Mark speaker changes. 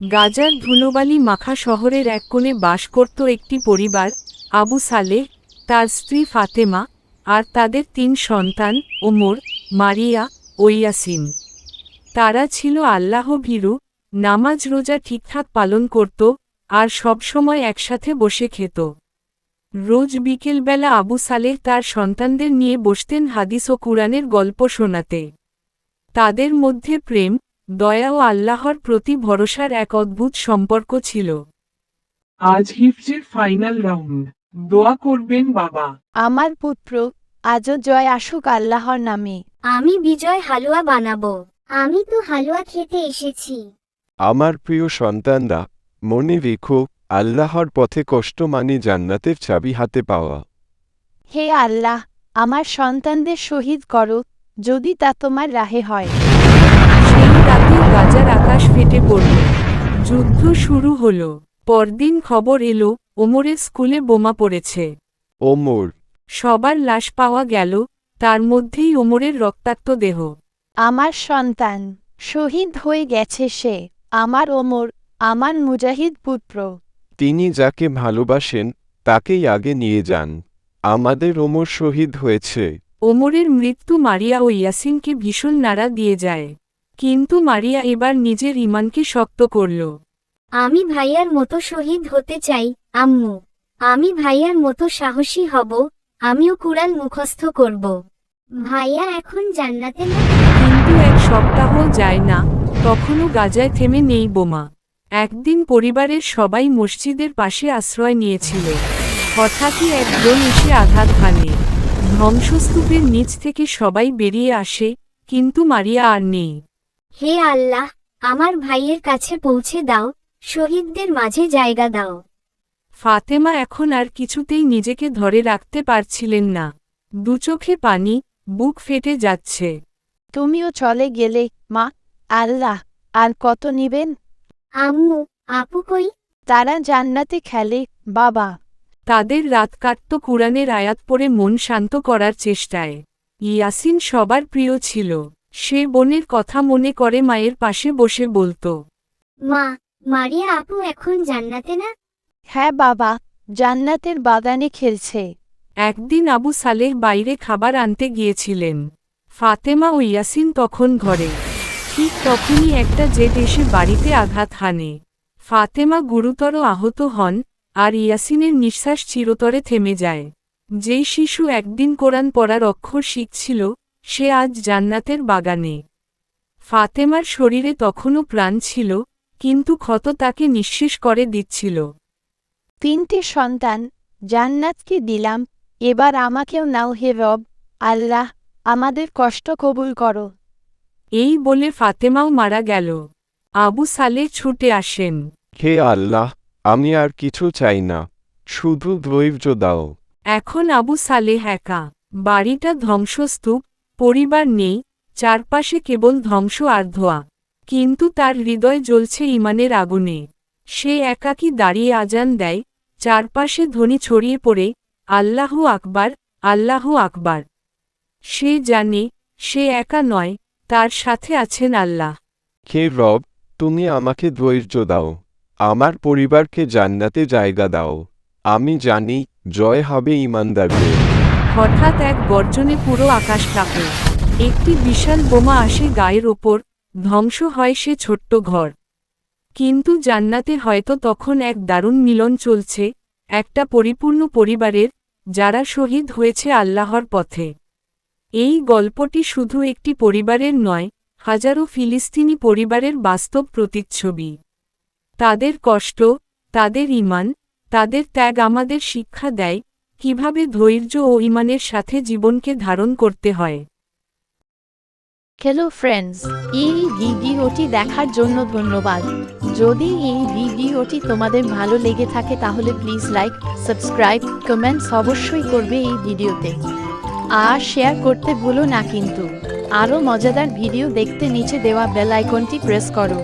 Speaker 1: গাজার ধুলোবালি মাখা শহরের এক কোণে বাস করত একটি পরিবার, আবু সালেহ, তার স্ত্রী ফাতেমা, আর তাদের 3 সন্তান, ওমর, মারিয়া ও ইয়াসিন। তারা ছিল আল্লাহ ভীরু, নামাজ রোজা ঠিকঠাক পালন করত, আর সবসময় একসাথে বসে খেত। রোজ বিকেলবেলা আবু সালেহ তার সন্তানদের নিয়ে বসতেন হাদিস ও কুরআনের গল্প শোনাতে। তাদের মধ্যে প্রেম, দয়া ও আল্লাহর প্রতি ভরসার এক অদ্ভুত সম্পর্ক ছিল।
Speaker 2: আজ হিফজের ফাইনাল রাউন্ড, দোয়া করবেন বাবা।
Speaker 3: আমার পুত্র, আজও জয় আসুক আল্লাহর নামে।
Speaker 4: আমি বিজয় হালুয়া বানাবো। আমি তো হালুয়া খেতে এসেছি।
Speaker 5: আমার প্রিয় সন্তানরা, মনে রেখো, আল্লাহর পথে কষ্ট মানে জান্নাতের চাবি হাতে পাওয়া।
Speaker 3: হে আল্লাহ, আমার সন্তানদের শহীদ করো, যদি তা তোমার রাহে হয়।
Speaker 1: সেই রাতে গাজার আকাশ ফেটে পড়ল। যুদ্ধ শুরু হল। পরদিন খবর এলো, ওমরের স্কুলে বোমা পড়েছে।
Speaker 5: ওমর,
Speaker 1: সবার লাশ পাওয়া গেল, তার মধ্যেই ওমরের রক্তাক্ত দেহ।
Speaker 3: আমার সন্তান শহীদ হয়ে গেছে সে, আমার ওমর, আমার মুজাহিদ পুত্র।
Speaker 5: তিনি যাকে ভালোবাসেন তাকেই আগে নিয়ে যান। আমাদের ওমর শহীদ হয়েছে।
Speaker 1: ওমরের মৃত্যু মারিয়া ও ইয়াসিনকে ভীষণ নাড়া দিয়ে যায়। কিন্তু মারিয়া এবার নিজের ঈমানকে শক্ত করল।
Speaker 4: আমি ভাইয়ার মতো শহীদ হতে চাই, আম্মু। আমি ভাইয়ার মতো সাহসী হব, আমিও কুরআন মুখস্থ করব। ভাইয়া এখন জান্নাতে না?
Speaker 1: কিন্তু এক সপ্তাহ যায় না, তখনও গাজায় থেমে নেই বোমা। একদিন পরিবারের সবাই মসজিদের পাশে আশ্রয় নিয়েছিল। হঠাৎই এক ড্রোন এসে আঘাত হানে। ধ্বংসস্তূপের নিচ থেকে সবাই বেরিয়ে আসে, কিন্তু মারিয়া আর নেই।
Speaker 4: হে আল্লাহ, আমার ভাইয়ের কাছে পৌঁছে দাও, শহীদদের মাঝে জায়গা দাও।
Speaker 1: ফাতেমা এখন আর কিছুতেই নিজেকে ধরে রাখতে পারছিলেন না। দুচোখে পানি, বুক ফেটে যাচ্ছে।
Speaker 3: তুমিও চলে গেলে, মা। আল্লাহ আর কত নিবেন?
Speaker 4: আম্মু, আপু কই?
Speaker 3: তারা জান্নাতে খেলে, বাবা।
Speaker 1: তাদের রাত কাটত কুরআনের আয়াত পড়ে মন শান্ত করার চেষ্টায়। ইয়াসিন সবার প্রিয় ছিল। সে বোনের কথা মনে করে মায়ের পাশে বসে বলত,
Speaker 4: মা, মারিয়া আপু এখন জান্নাতে না?
Speaker 3: হ্যাঁ বাবা, জান্নাতের বাগানে খেলছে।
Speaker 1: একদিন আবু সালেহ বাইরে খাবার আনতে গিয়েছিলেন। ফাতেমা ও ইয়াসিন তখন ঘরে। ঠিক তখনই একটা জেট এসে বাড়িতে আঘাত হানে। ফাতেমা গুরুতর আহত হন, আর ইয়াসিনের নিঃশ্বাস চিরতরে থেমে যায়। যেই শিশু একদিন কোরআন পড়ার অক্ষর শিখছিল, সে আজ জান্নাতের বাগানে। ফাতেমার শরীরে তখনও প্রাণ ছিল, কিন্তু ক্ষত তাকে নিঃশেষ করে দিচ্ছিল।
Speaker 3: 3টে সন্তান, জান্নাতকে দিলাম, এবার আমাকেও নাও হে রব। আল্লাহ, আমাদের কষ্ট কবুল করো।
Speaker 1: এই বলে ফাতেমাও মারা গেল। আবু সালেহ ছুটে আসেন।
Speaker 5: হে আল্লাহ, আমি আর কিছু চাই না, শুধু ধৈর্য দাও।
Speaker 1: এখন আবু সালেহ একা। বাড়িটা ধ্বংসস্তূপ, পরিবার নেই, চারপাশে কেবল ধ্বংস আর ধোঁয়া। কিন্তু তার হৃদয় জ্বলছে ঈমানের আগুনে। সে একাকী দাঁড়িয়ে আজান দেয়, চারপাশে ধ্বনি ছড়িয়ে পড়ে, আল্লাহু আকবার, আল্লাহু আকবার। সে জানে, সে একা নয়, তার সাথে আছেন আল্লাহ।
Speaker 5: হে রব, তুমি আমাকে ধৈর্য দাও, আমার পরিবারকে জান্নাতে জায়গা দাও। আমি জানি, জয় হবে ঈমানদারদের।
Speaker 1: হঠাৎ এক গর্জনে পুরো আকাশ কাঁপে। একটি বিশাল বোমা আসে গায়ের ওপর, ধ্বংস হয় সে ছোট্ট ঘর। কিন্তু জান্নাতে হয়তো তখন এক দারুণ মিলন চলছে, একটা পরিপূর্ণ পরিবারের, যারা শহীদ হয়েছে আল্লাহর পথে। এই গল্পটি শুধু একটি পরিবারের নয়, হাজারো ফিলিস্তিনি পরিবারের বাস্তব প্রতিচ্ছবি। তাদের কষ্ট, তাদের ঈমান, তাদের ত্যাগ আমাদের শিক্ষা দেয়, কিভাবে ধৈর্য ও ঈমানের সাথে জীবনকে ধারণ করতে হয়।
Speaker 3: হ্যালো ফ্রেন্ডস, এই ভিডিওটি দেখার জন্য ধন্যবাদ। যদি এই ভিডিওটি তোমাদের ভালো লেগে থাকে তাহলে প্লিজ লাইক, সাবস্ক্রাইব, কমেন্টস অবশ্যই করবে এই ভিডিওতে। আর শেয়ার করতে ভুলো না কিন্তু। আরও মজাদার ভিডিও দেখতে নিচে দেওয়া বেল আইকনটি প্রেস করো।